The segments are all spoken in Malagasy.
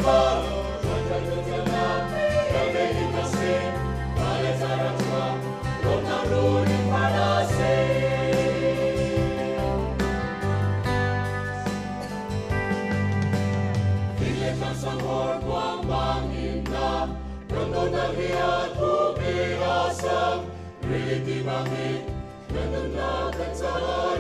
kapal, Tuhan berjalan, kami dikasih, oleh cara Tuhan, roh naruh di padasi. Pilihkan sangor buang manginam, Rondo nalihat bumi asam, Riliti bangit, menenangkan salah.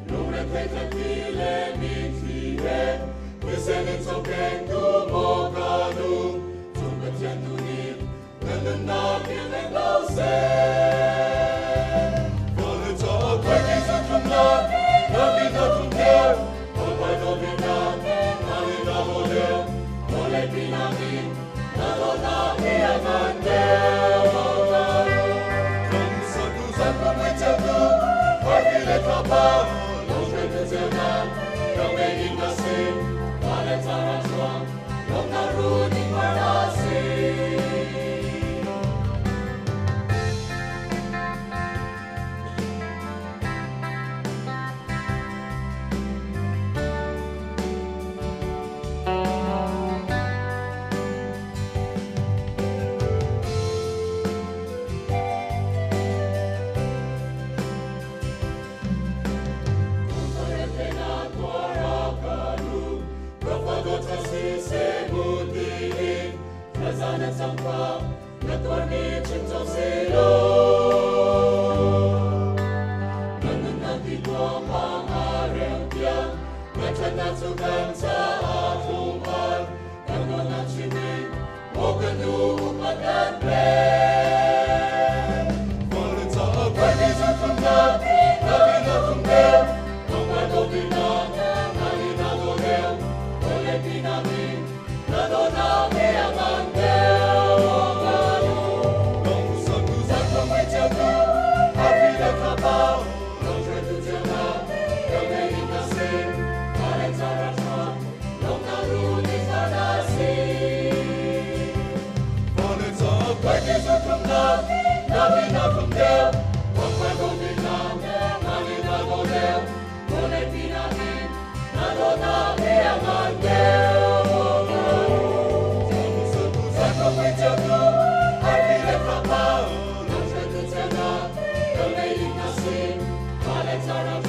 Lumret hetan tile mitlihe, Wisenin sokeng dumogadu, Tumbat yantunim, menenangkan engause. Volutog bagi satumlar, Nabi natumler, Opai dominan, Malina model, Oleh pinamin, Nadona hiangan Deo. Satu-satu mencaku, Parkile kapal, Longre berjalan, Kami dikasih, Pada cara Tuhan, Long naruh di padasi. Sana sampah, Natuarni cinta silo. Menanti dua pangareng tiang, Ngacana sukan saat Tuhan, Kangonan sini, Mokanu umat dan plan. Walau tak bagi sukunat, Nabi natungel, Mokado binang, Nali nadogel, Oleh binami, Nadona hiangan. Nabi natumdel, Wapado binang, Malina model, Boleh pinamin, Nadona hiangan Deo. Satu-satu menjaga, Artilet kapal, Nongre terjaga, Kami dikasih, Pada cara